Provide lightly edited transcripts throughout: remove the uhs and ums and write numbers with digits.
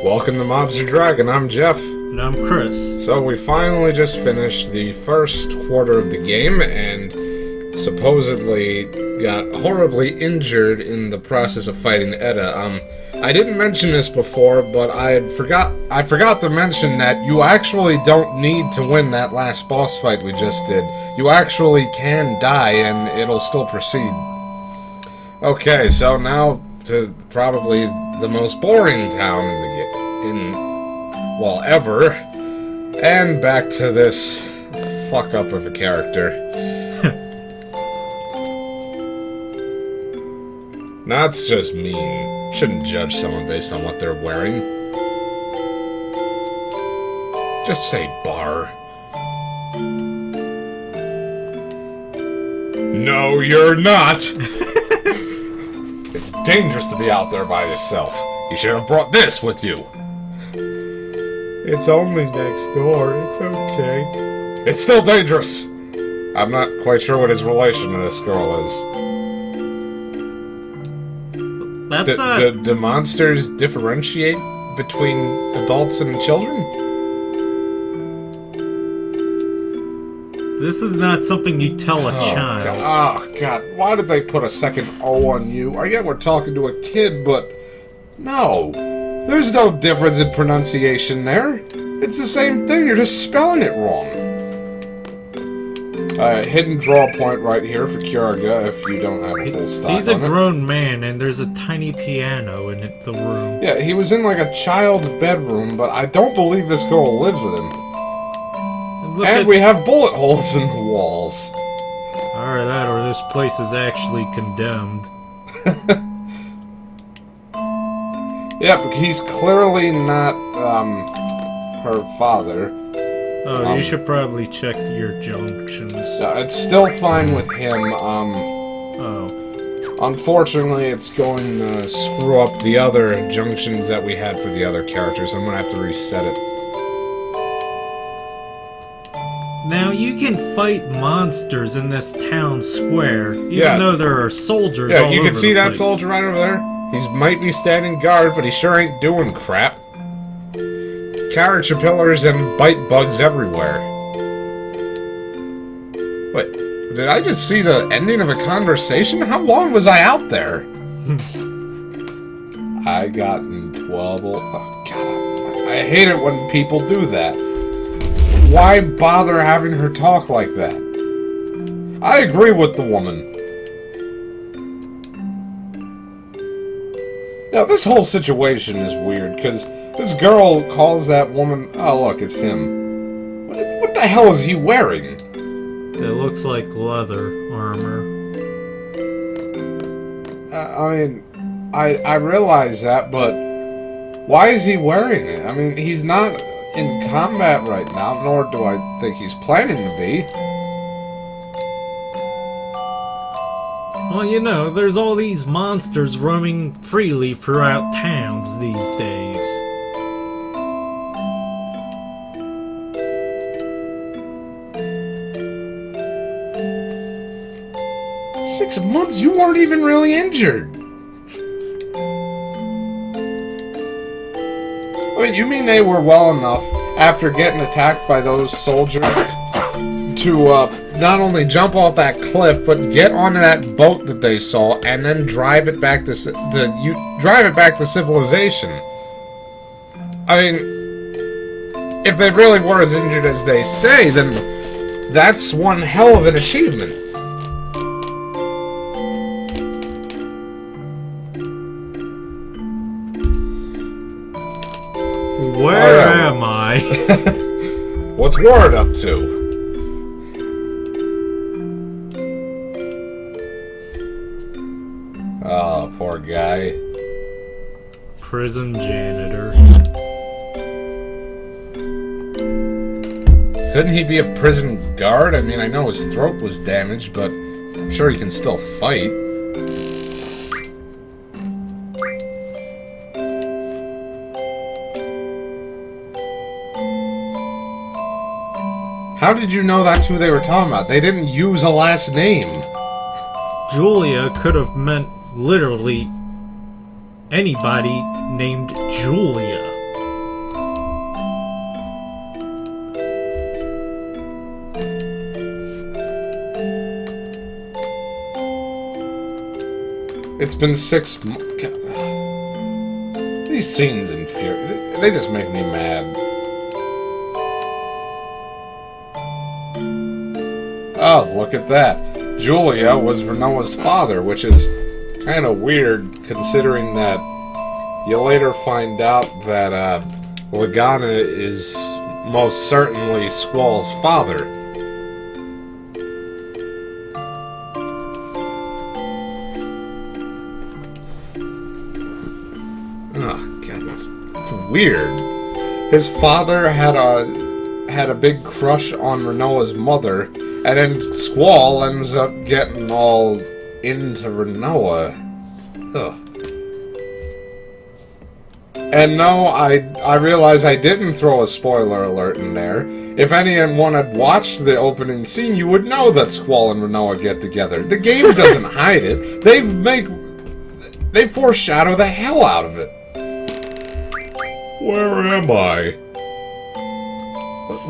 Welcome to Mobs or Dragon, I'm Jeff. And I'm Chris. So we finally just finished the first quarter of the game and supposedly got horribly injured in the process of fighting Edda. I didn't mention this before, but I forgot to mention that you actually don't need to win that last boss fight we just did. You actually can die and it'll still proceed. Okay, so now to probably the most boring town in the game, ever, and back to this fuck up of a character. That's just mean. Shouldn't judge someone based on what they're wearing. Just say bar. No, you're not! It's dangerous to be out there by yourself. You should have brought this with you. It's only next door. It's okay. It's still dangerous. I'm not quite sure what his relation to this girl is. That's not... Do monsters differentiate between adults and children? This is not something you tell a child. Oh, God. Why did they put a second O on you? I get we're talking to a kid, but... No. There's no difference in pronunciation there. It's the same thing, you're just spelling it wrong. Hidden draw point right here for Kjorga if you don't have a full stop. He's a grown man, and there's a tiny piano in the room. Yeah, he was in like a child's bedroom, but I don't believe this girl lives with him. And we have bullet holes in the walls. Or that, or this place is actually condemned. Yeah, but he's clearly not, her father. Oh, you should probably check your junctions. It's still fine with him, Oh. Unfortunately, it's going to screw up the other junctions that we had for the other characters. I'm gonna have to reset it. Now, you can fight monsters in this town square, even though there are soldiers all over the place. Yeah, you can see that soldier right over there? He might be standing guard, but he sure ain't doing crap. Caterpillars and bite bugs everywhere. Wait, did I just see the ending of a conversation? How long was I out there? I got in trouble. Oh, God, I hate it when people do that. Why bother having her talk like that? I agree with the woman. Now, this whole situation is weird, because this girl calls that woman... Oh, look, it's him. What the hell is he wearing? It looks like leather armor. I mean, I realize that, but why is he wearing it? I mean, he's not in combat right now, nor do I think he's planning to be. Well, you know, there's all these monsters roaming freely throughout towns these days. Six months? You weren't even really injured. Wait, you mean they were well enough, after getting attacked by those soldiers, to not only jump off that cliff, but get onto that boat that they saw, and then drive it back to civilization? I mean, if they really were as injured as they say, then that's one hell of an achievement. Where am I? What's Ward up to? Oh, poor guy. Prison janitor. Couldn't he be a prison guard? I mean, I know his throat was damaged, but I'm sure he can still fight. How did you know that's who they were talking about? They didn't use a last name. Julia could have meant literally anybody named Julia. It's been 6 months. These scenes they just make me mad. Oh, look at that. Julia was Renoa's father, which is kind of weird considering that you later find out that Laguna is most certainly Squall's father. Oh god, that's weird. His father had a big crush on Renoa's mother, and then Squall ends up getting all into Renoa. Ugh. And no, I realize I didn't throw a spoiler alert in there. If anyone had watched the opening scene, you would know that Squall and Renoa get together. The game doesn't hide it. They foreshadow the hell out of it. Where am I?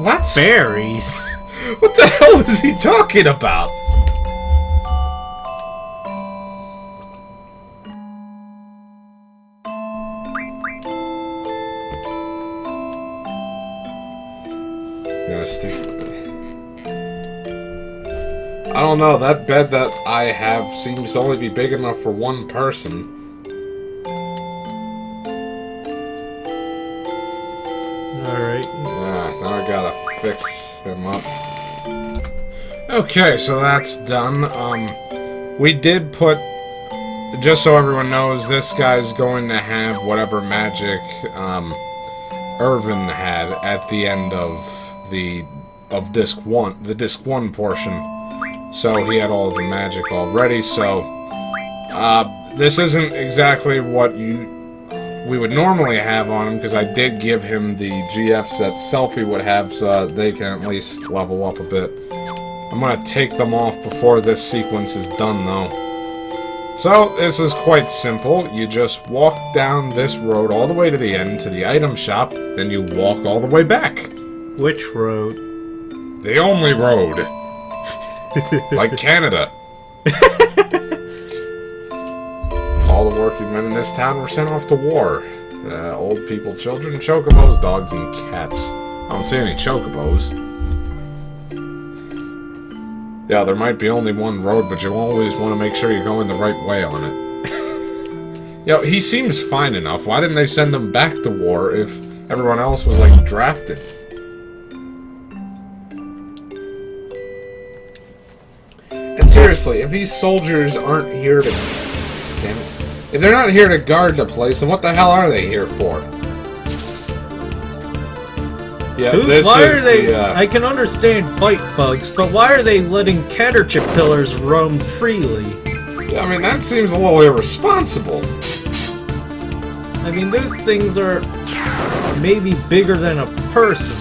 What? Fairies? What the hell is he talking about? I don't know, that bed that I have seems to only be big enough for one person. Alright. Now I gotta fix him up. Okay, so that's done. We did put... Just so everyone knows, this guy's going to have whatever magic, Irvin had at the end of disc 1, the disc 1 portion. So he had all the magic already, so this isn't exactly what we would normally have on him, because I did give him the GFs that Selfie would have, so they can at least level up a bit. I'm gonna take them off before this sequence is done, though. So, this is quite simple. You just walk down this road all the way to the end, to the item shop, then you walk all the way back. Which road? The only road. Like Canada. All the working men in this town were sent off to war. Old people, children, chocobos, dogs, and cats. I don't see any chocobos. Yeah, there might be only one road, but you always want to make sure you're going the right way on it. Yo, he seems fine enough. Why didn't they send him back to war if everyone else was, like, drafted? And seriously, if these soldiers aren't here to... Damn it. If they're not here to guard the place, then what the hell are they here for? Yeah, why are they... I can understand bite bugs, but why are they letting caterpillars roam freely? I mean, that seems a little irresponsible. I mean, those things are maybe bigger than a person.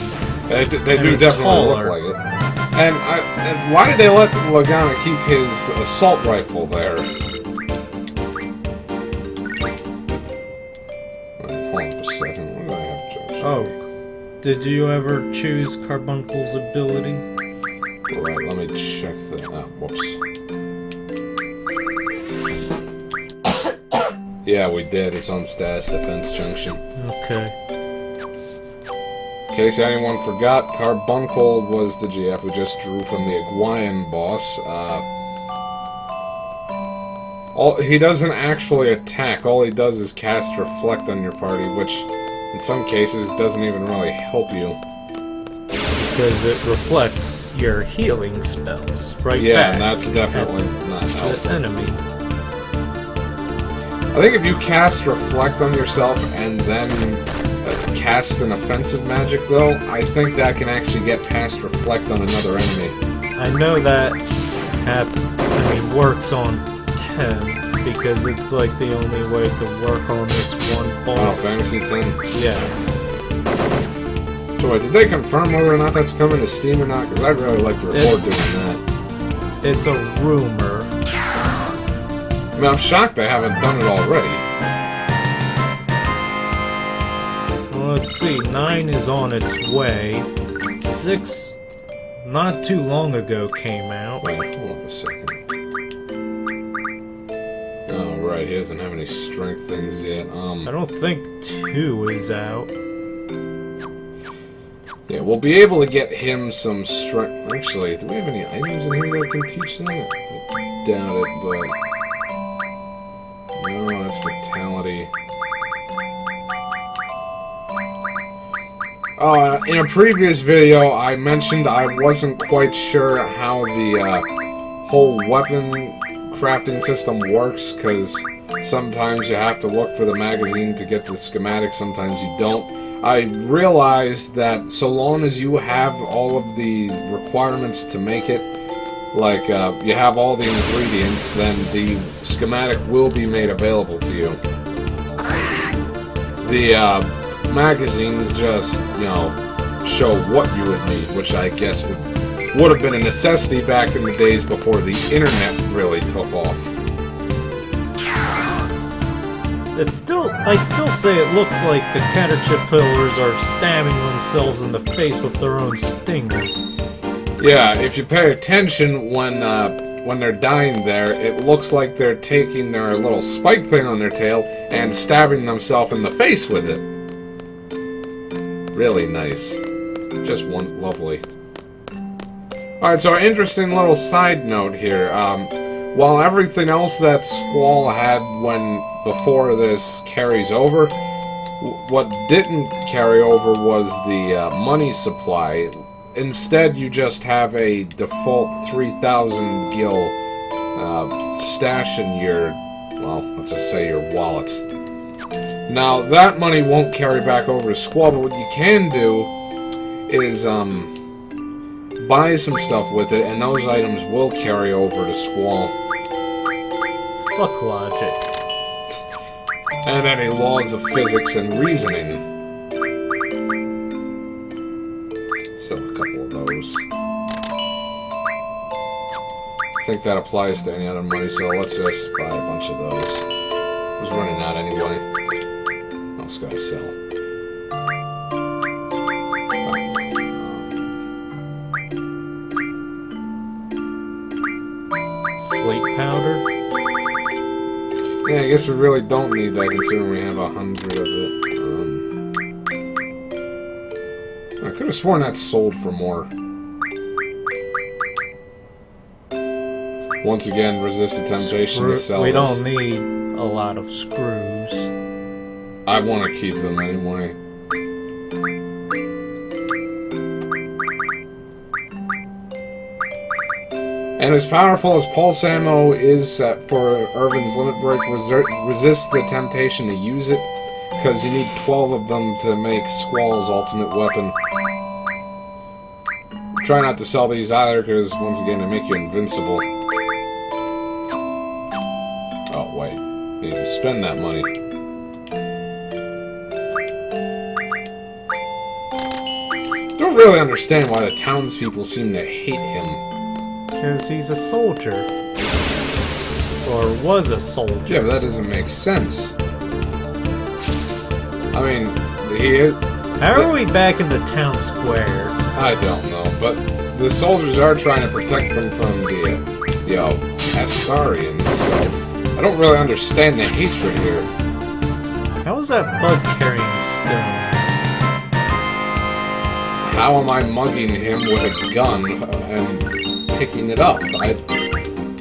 They do definitely look like it. And why did they let Laguna keep his assault rifle there? Hold on a second. What do I have to judge? Oh. Did you ever choose Carbuncle's ability? Right, let me check that. Oh, whoops. Yeah, we did. It's on Status Defense Junction. Okay. In case anyone forgot, Carbuncle was the GF we just drew from the Iguayan boss. He doesn't actually attack. All he does is cast Reflect on your party, which... in some cases, doesn't even really help you. Because it reflects your healing spells right yeah, back. And that's definitely not helpful. The enemy. I think if you cast Reflect on yourself and then cast an offensive magic, though, I think that can actually get past Reflect on another enemy. I know that works on 10. Because it's like the only way to work on this one boss. Oh, Fantasy 10. Yeah. So wait, did they confirm whether or not that's coming to Steam or not? Because I'd really like to report doing that. It's a rumor. I mean, I'm shocked they haven't done it already. Well, let's see. 9 is on its way. 6, not too long ago, came out. Wait, hold on a second. Oh, right. right, he doesn't have any strength things yet. I don't think 2 is out. Yeah, we'll be able to get him some strength. Actually, do we have any items in here that can teach that? I doubt it, but... No, that's fatality. In a previous video, I mentioned I wasn't quite sure how the whole weapon crafting system works, because sometimes you have to look for the magazine to get the schematic, sometimes you don't. I realized that so long as you have all of the requirements to make it, like you have all the ingredients, then the schematic will be made available to you. The magazines just, you know, show what you would need, which I guess would have been a necessity back in the days before the internet really took off. I still say it looks like the caterpillars are stabbing themselves in the face with their own stinger. Yeah, if you pay attention when they're dying there, it looks like they're taking their little spike thing on their tail and stabbing themselves in the face with it. Really nice. Just one lovely. Alright, so an interesting little side note here. While everything else that Squall had before this carries over, what didn't carry over was the money supply. Instead, you just have a default 3,000 gil stash in your, well, let's just say your wallet. Now, that money won't carry back over to Squall, but what you can do is buy some stuff with it, and those items will carry over to Squall. Fuck logic. And any laws of physics and reasoning. So, a couple of those. I think that applies to any other money, so let's just buy a bunch of those. I was running out anyway. I was gonna sell. Slate powder? Yeah, I guess we really don't need that considering we have 100 of it. I could have sworn that sold for more. Once again, resist the temptation to sell We this. don't need a lot of screws. I want to keep them anyway. And as powerful as pulse ammo is for Irvin's limit break, resist the temptation to use it, because you need 12 of them to make Squall's ultimate weapon. Try not to sell these either, because once again, they make you invincible. Oh, wait. You need to spend that money. Don't really understand why the townspeople seem to hate him. Because he's a soldier. Or was a soldier. Yeah, but that doesn't make sense. I mean, he is... How are we back in the town square? I don't know, but the soldiers are trying to protect them from the, Astarians, so... I don't really understand the hatred here. How is that bug carrying stones? How am I mugging him with a gun and picking it up?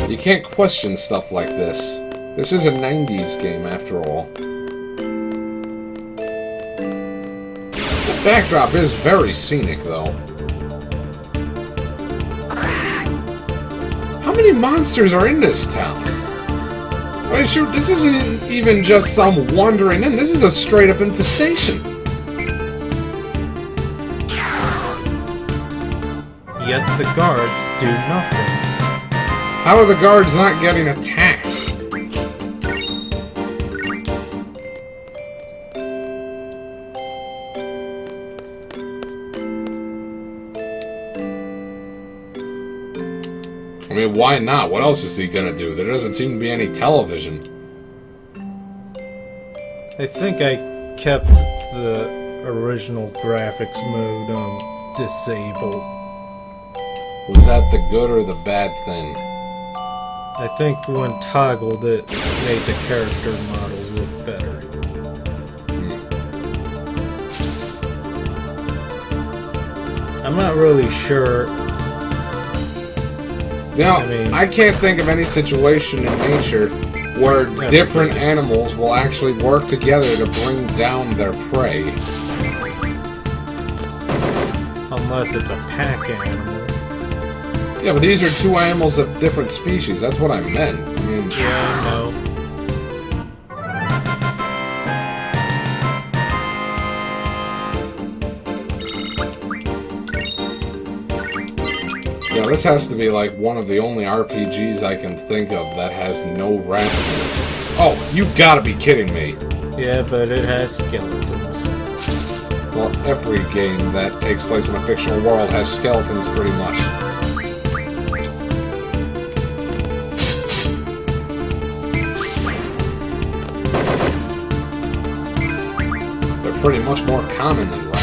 You can't question stuff like this. This is a 90s game, after all. The backdrop is very scenic, though. How many monsters are in this town? I mean, shoot, this isn't even just some wandering in. This is a straight-up infestation. Yet the guards do nothing. How are the guards not getting attacked? I mean, why not? What else is he gonna do? There doesn't seem to be any television. I think I kept the original graphics mode disabled. Was that the good or the bad thing? I think when toggled, it made the character models look better. I'm not really sure. Now, I can't think of any situation in nature where different animals will actually work together to bring down their prey. Unless it's a pack animal. Yeah, but these are two animals of different species. That's what I meant. I mean, yeah, I know. Yeah, this has to be like one of the only RPGs I can think of that has no rats in it. Oh, you gotta be kidding me. Yeah, but it has skeletons. Well, every game that takes place in a fictional world has skeletons pretty much. They're pretty much more common than rats.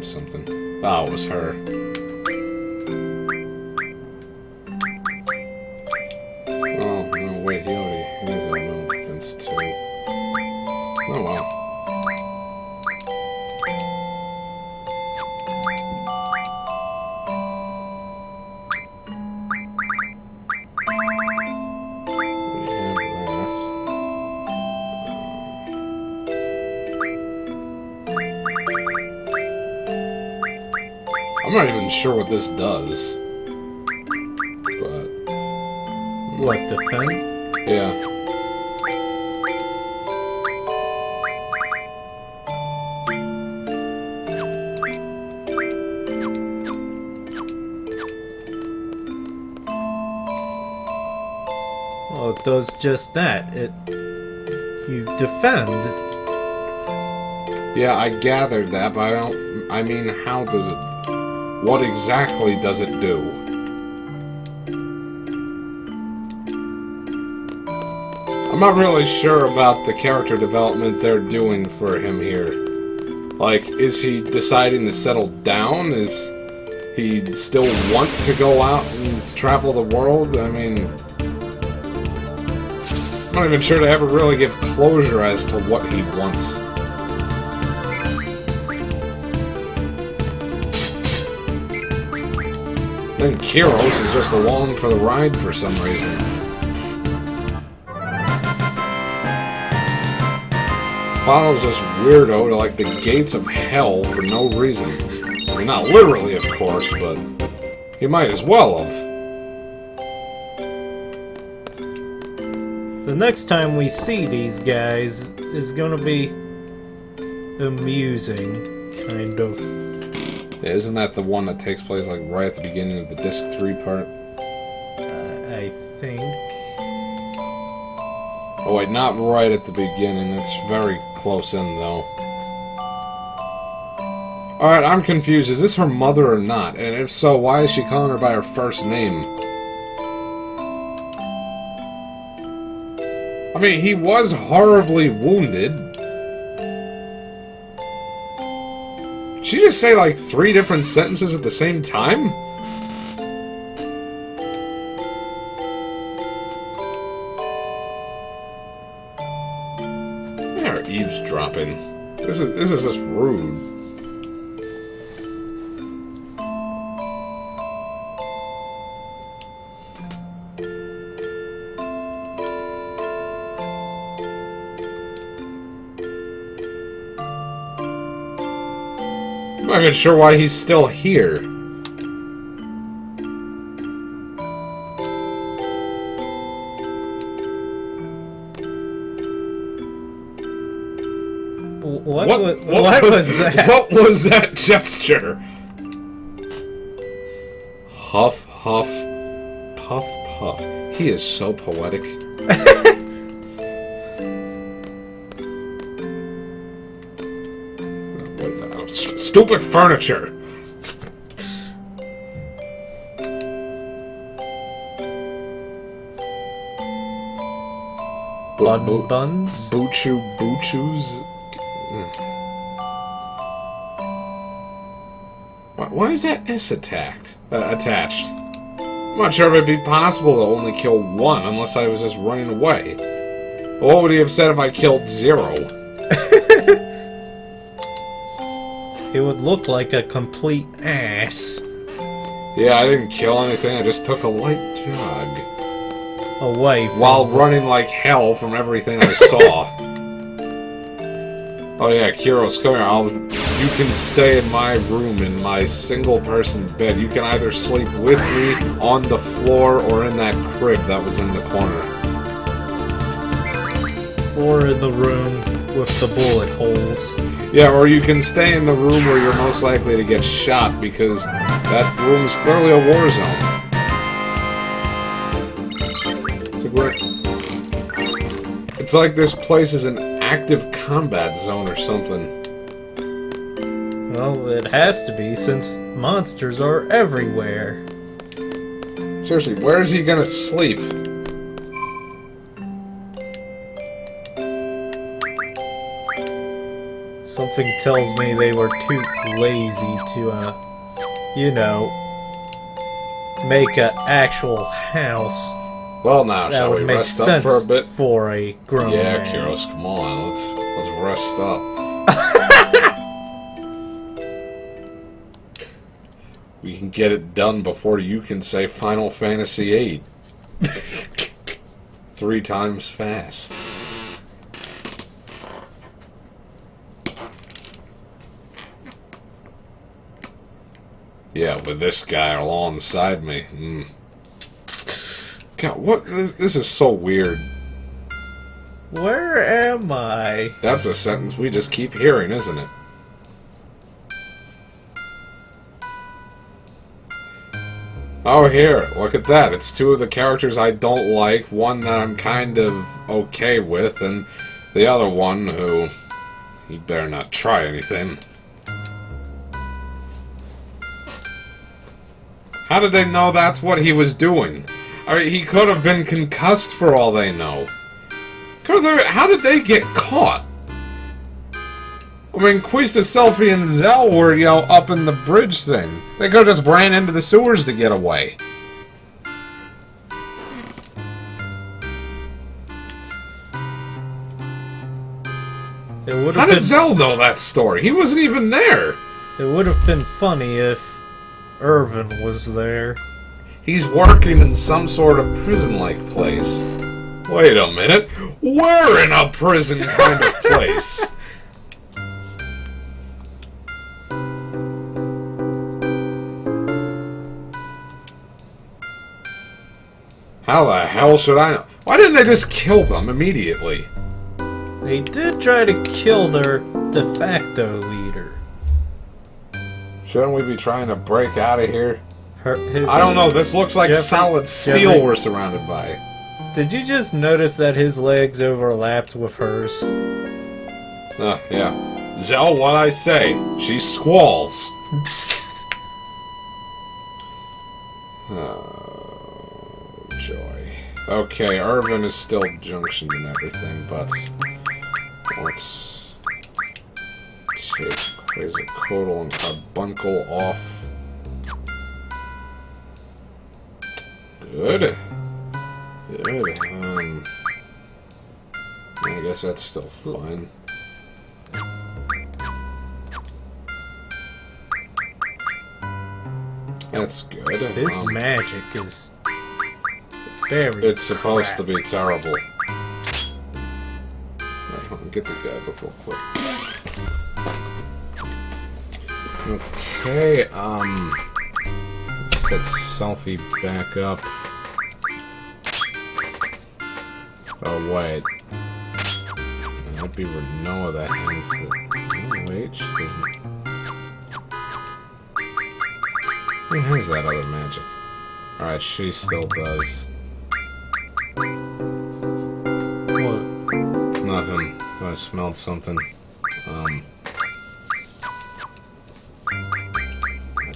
Something. Oh, it was her. Oh, no, wait, he already has a little defense too. Oh, wow. I'm not even sure what this does. But... What, defend? Yeah. Well, it does just that. You defend. Yeah, I gathered that, but I mean, how does it... What exactly does it do? I'm not really sure about the character development they're doing for him here. Like, is he deciding to settle down? Is he still want to go out and travel the world? I mean... I'm not even sure they ever really give closure as to what he wants. Then Kiros is just along for the ride for some reason. Follows this weirdo to like the gates of hell for no reason. I mean, not literally, of course, but he might as well have. The next time we see these guys is gonna be amusing, kind of. Yeah, isn't that the one that takes place like right at the beginning of the Disc 3 part? I think. Oh wait, not right at the beginning. It's very close in, though. Alright, I'm confused. Is this her mother or not? And if so, why is she calling her by her first name? I mean, he was horribly wounded. Did she just say, like, 3 different sentences at the same time? They're eavesdropping. This is just rude. I'm not even sure why he's still here. What was that? What was that gesture? Huff, huff, puff, puff. He is so poetic. stupid furniture. Buns? Boochus? Why is that S attached? I'm not sure if it'd be possible to only kill one unless I was just running away. What would he have said if I killed 0? It would look like a complete ass. Yeah, I didn't kill anything, I just took a light jog. Away from... While running like hell from everything I saw. Oh yeah, Kiros, come here. You can stay in my room in my single-person bed. You can either sleep with me, on the floor, or in that crib that was in the corner. Or in the room with the bullet holes. Yeah, or you can stay in the room where you're most likely to get shot, because that room is clearly a war zone. It's like this place is an active combat zone or something. Well, it has to be, since monsters are everywhere. Seriously, where is he gonna sleep? Something tells me they were too lazy to, you know, make an actual house. Well, now, shall we make rest up sense for a bit? For a grown Yeah, man. Kiros, come on, let's rest up. We can get it done before you can say Final Fantasy VIII. 3 times fast. Yeah, with this guy alongside me. God, what? This is so weird. Where am I? That's a sentence we just keep hearing, isn't it? Oh, here, look at that. It's 2 of the characters I don't like, one that I'm kind of okay with, and the other one who... he better not try anything. How did they know that's what he was doing? I mean, he could have been concussed for all they know. How did they get caught? I mean, Quista, Selfie, and Zell were, you know, up in the bridge thing. They could have just ran into the sewers to get away. How did Zell know that story? He wasn't even there. It would have been funny if Irvin was there. He's working in some sort of prison-like place. Wait a minute. We're in a prison kind of place. How the hell should I know? Why didn't they just kill them immediately? They did try to kill their de facto leader. Shouldn't we be trying to break out of here? I don't know, this looks like solid steel we're surrounded by. Did you just notice that his legs overlapped with hers? Yeah. Zell, what I say? She squalls. Oh, joy. Okay, Irvin is still junctioned and everything, but... let's... take Quetzalcoatl and Carbuncle off. Good. Good. I guess that's still fine. That's good. His magic is very It's supposed to be terrible. Right, hold on, get the guy up real quick. Okay, let's set Selfie back up. Oh, wait. That'd be Renoa that has the... oh, wait, she doesn't... who has that other magic? Alright, she still does. What? Nothing. I smelled something.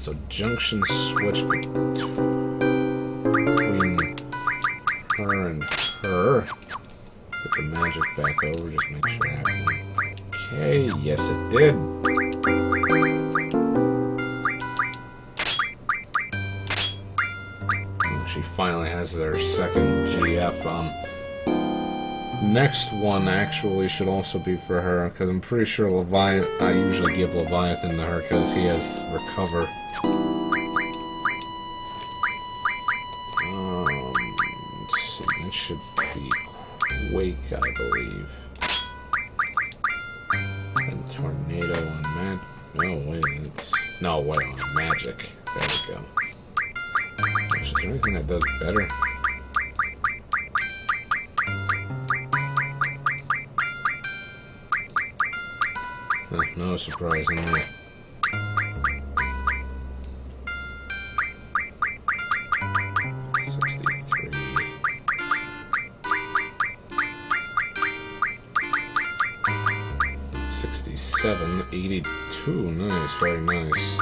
So junction switch between her and her. Put the magic back over, just make sure I have one. Okay, yes it did. She finally has their second GF. Next one actually should also be for her, because I'm pretty sure I usually give Leviathan to her because he has recover. Let's see, it should be Quake, I believe. And Tornado on on Magic. There we go. Is there anything that does better? No surprise in there. $82, nice, very nice.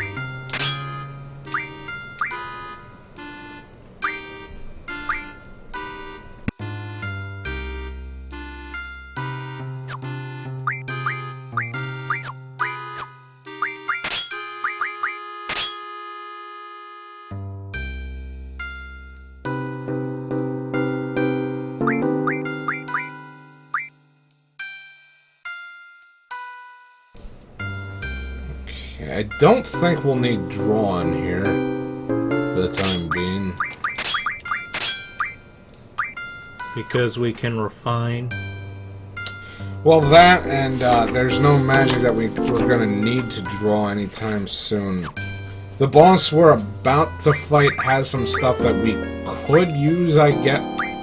I don't think we'll need drawn here for the time being. Because we can refine. Well, that and there's no magic that we're gonna need to draw anytime soon. The boss we're about to fight has some stuff that we could use, I get.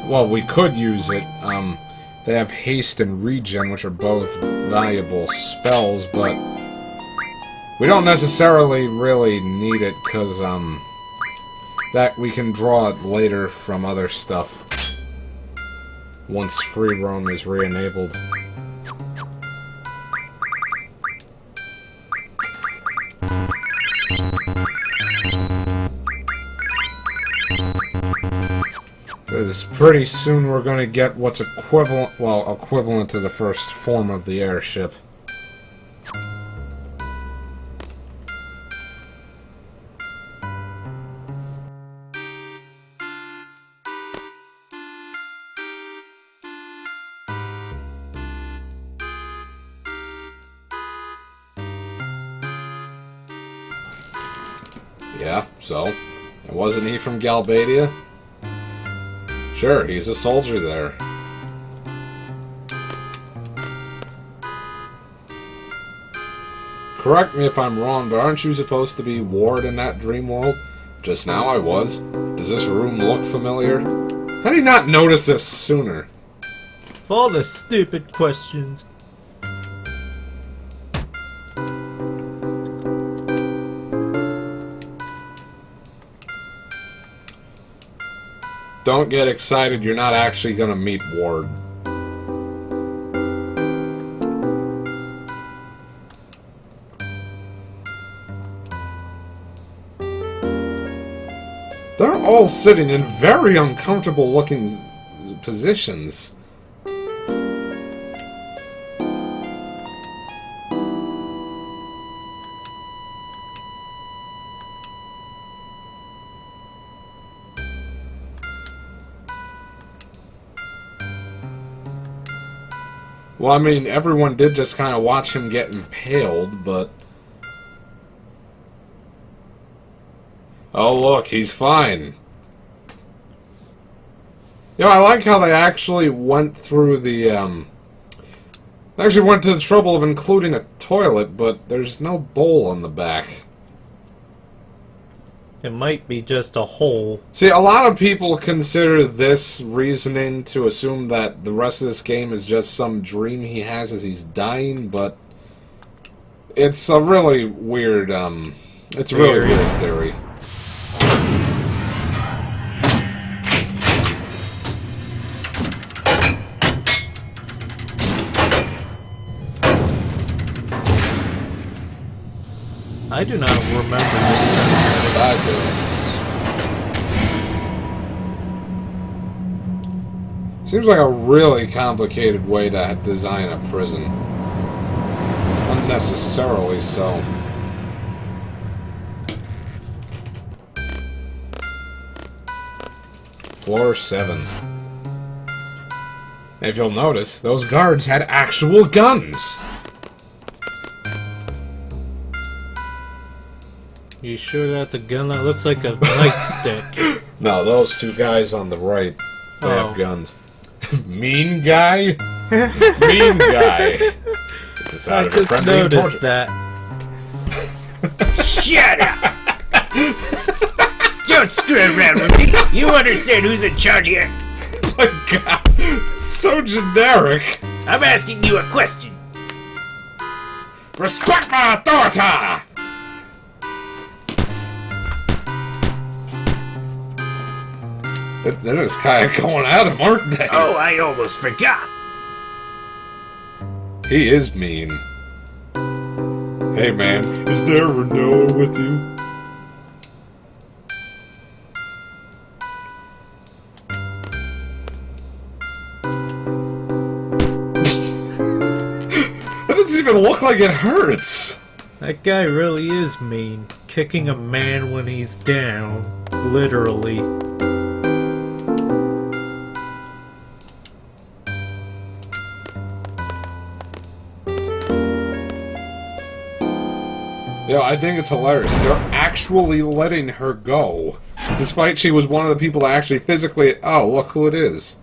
Well, we could use it. They have haste and regen, which are both valuable spells, but we don't necessarily really need it, because, that we can draw it later from other stuff. Once free roam is re-enabled. Because pretty soon we're going to get what's equivalent to the first form of the airship. Yeah, so? Wasn't he from Galbadia? Sure, he's a soldier there. Correct me if I'm wrong, but aren't you supposed to be Ward in that dream world? Just now I was. Does this room look familiar? How did he not notice this sooner? For all the stupid questions. Don't get excited, you're not actually gonna meet Ward. They're all sitting in very uncomfortable looking positions. Well, I mean, everyone did just kind of watch him get impaled, but... Oh, look, he's fine. You know, I like how they actually went through the, They actually went to the trouble of including a toilet, but there's no bowl on the back. It might be just a hole. See, a lot of people consider this reasoning to assume that the rest of this game is just some dream he has as he's dying, but it's a really weird, it's a really weird theory. I do not remember this But setting. I do. Seems like a really complicated way to design a prison. Unnecessarily so. Floor 7. If you'll notice, those guards had actual guns! You sure that's a gun? That looks like a nightstick. No, those two guys on the right, they have guns. Mean guy? Mean guy. It's a sign I of a just friendly noticed important. that. Shut up! Don't screw around with me. You understand who's in charge here? My God, it's so generic. I'm asking you a question. Respect my authority! They're just kind of going at him, aren't they? Oh, I almost forgot. He is mean. Hey man, is there a Renault with you? That doesn't even look like it hurts. That guy really is mean. Kicking a man when he's down. Literally. Yo, I think it's hilarious. They're actually letting her go. Despite she was one of the people that actually physically... Oh, look who it is.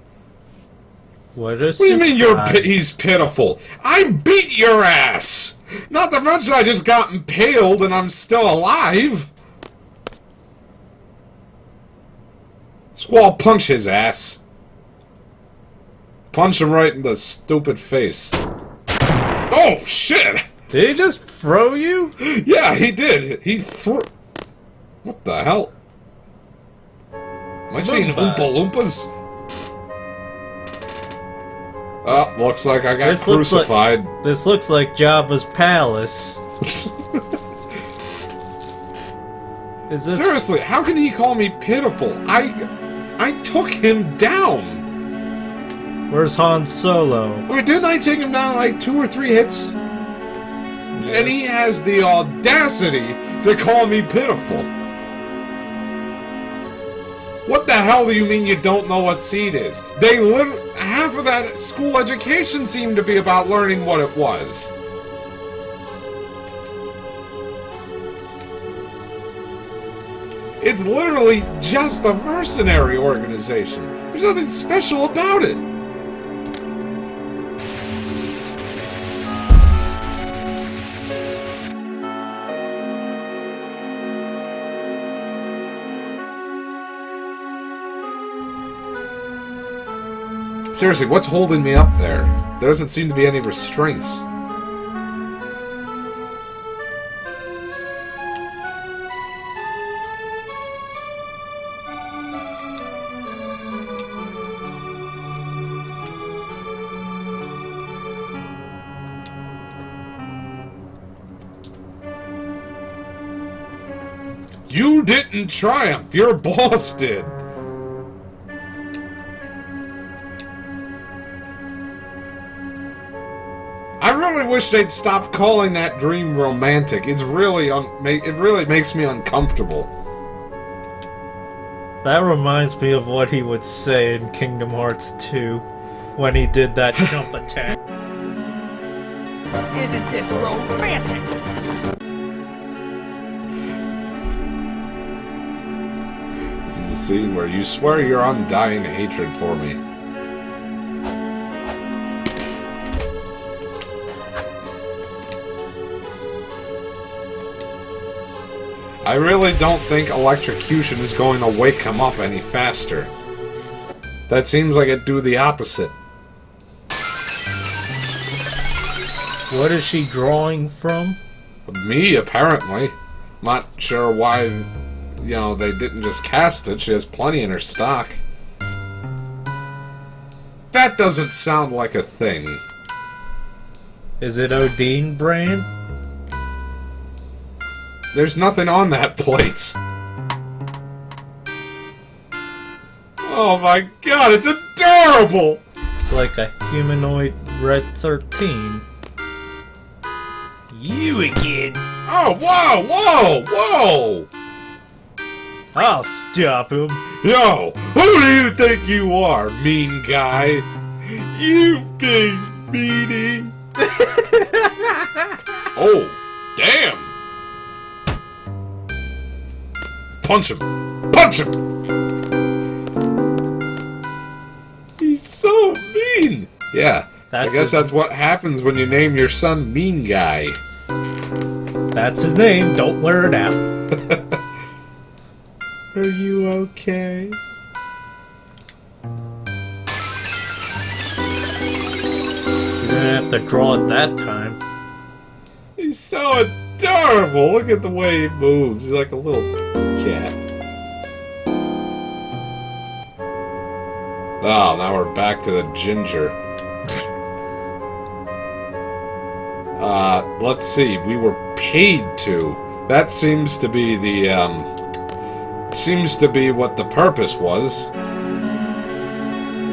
What a What do you mean surprise. he's pitiful? I beat your ass! Not to mention I just got impaled and I'm still alive! Squall, punch his ass. Punch him right in the stupid face. Oh, shit! Did he just throw you? Yeah, he did. He threw... What the hell? Am I seeing Oompa Loompas. Loompas? Oh, looks like I got This looks like- crucified. This looks like Jabba's palace. Is this... Seriously, how can he call me pitiful? I took him down. Where's Han Solo? I mean, didn't I take him down like 2 or 3 hits? And he has the audacity to call me pitiful. What the hell do you mean you don't know what seed is? They half of that school education seemed to be about learning what it was. It's literally just a mercenary organization. There's nothing special about it. Seriously, what's holding me up there? There doesn't seem to be any restraints. You didn't triumph, your boss did. I really wish they'd stop calling that dream romantic. It's really it really makes me uncomfortable. That reminds me of what he would say in Kingdom Hearts 2 when he did that jump attack. Isn't this romantic? This is the scene where you swear your undying hatred for me. I really don't think electrocution is going to wake him up any faster. That seems like it'd do the opposite. What is she drawing from? Me, apparently. Not sure why, they didn't just cast it. She has plenty in her stock. That doesn't sound like a thing. Is it Odin brand? There's nothing on that plate. Oh my god, it's adorable! It's like a humanoid Red 13. You again? Oh, whoa, whoa, whoa! I'll stop him. Yo, who do you think you are, mean guy? You big meanie. Oh, damn! Punch him! Punch him! He's so mean! Yeah, I guess that's what happens when you name your son Mean Guy. That's his name. Don't wear it out. Are you okay? You didn't have to draw it that time. He's so adorable! Look at the way he moves. He's like a little cat. Oh, now we're back to the ginger. Let's see. We were paid to. That seems to be the, seems to be what the purpose was.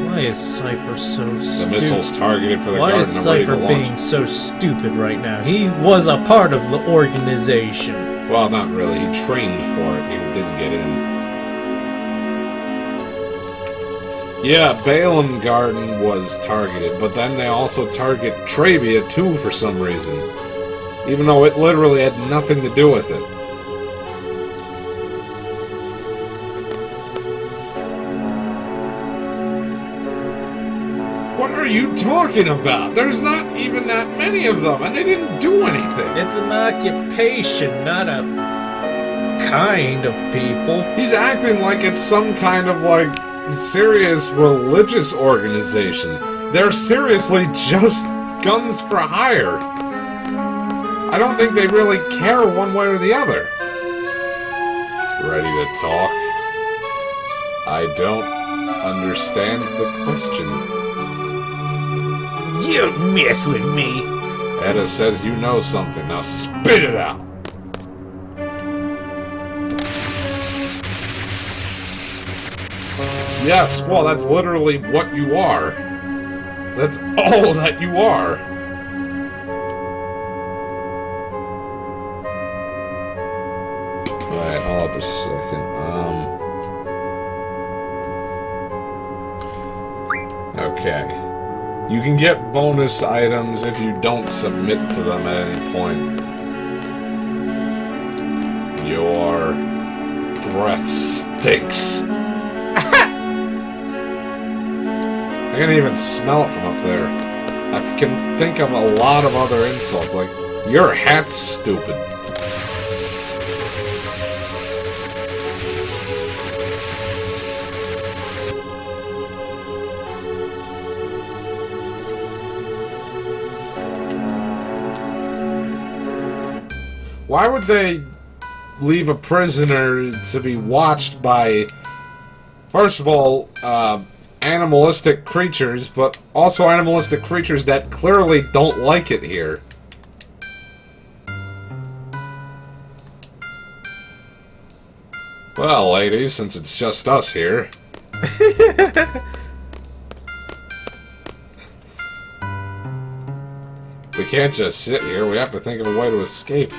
Why is Cypher so stupid? The missile's targeted for the Why garden. is I'm ready to Cypher launch. being so stupid right now? He was a part of the organization. Well, not really. He trained for it. He didn't get in. Yeah, Balaam Garden was targeted, but then they also target Trabia too for some reason. Even though it literally had nothing to do with it. What are you talking about? There's not even that many of them, and they didn't do anything. It's an occupation, not a kind of people. He's acting like it's some kind of, like, serious religious organization. They're seriously just guns for hire. I don't think they really care one way or the other. Ready to talk? I don't understand the question. You don't mess with me. Etta says you know something. Now spit it out. Yes, well, that's literally what you are. That's all that you are. Right, hold up a second. Okay. You can get bonus items if you don't submit to them at any point. Your breath stinks. I can even smell it from up there. I can think of a lot of other insults, like, your hat's stupid. Why would they leave a prisoner to be watched by, first of all, animalistic creatures, but also animalistic creatures that clearly don't like it here? Well, ladies, since it's just us here... we can't just sit here, we have to think of a way to escape.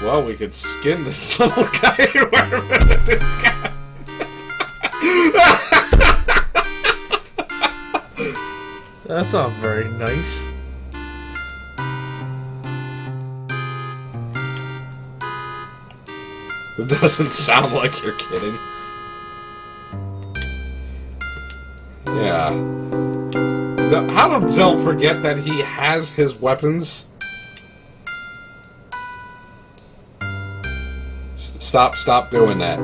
Well, we could skin this little guy wherever this guy is. That's not very nice. It doesn't sound like you're kidding. Yeah. How did Zell forget that he has his weapons? Stop doing that.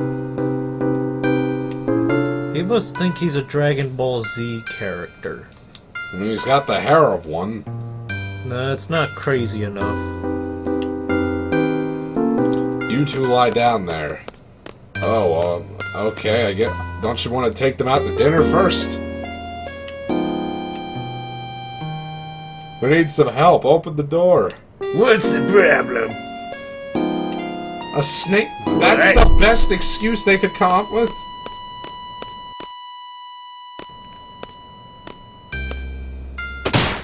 He must think he's a Dragon Ball Z character. I mean, he's got the hair of one. No, it's not crazy enough. You two lie down there. Oh, okay, I get... Don't you want to take them out to dinner first? We need some help. Open the door. What's the problem? A snake? That's the best excuse they could come up with?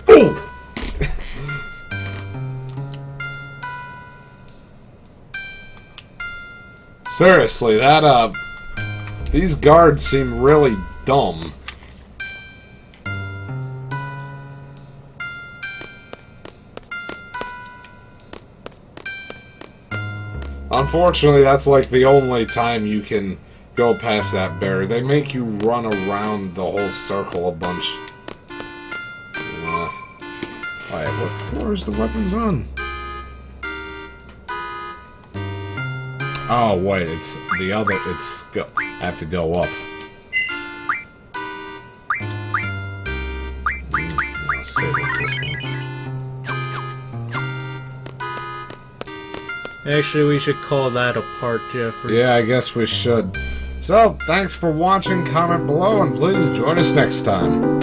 Oh! Seriously, these guards seem really dumb. Unfortunately, that's like the only time you can go past that barrier. They make you run around the whole circle a bunch. Alright, what floor is the weapons on? Oh, wait, it's the other, I have to go up. I'll save it this one. Actually, we should call that a part, Jeffrey. Yeah, I guess we should. So, thanks for watching, comment below, and please join us next time.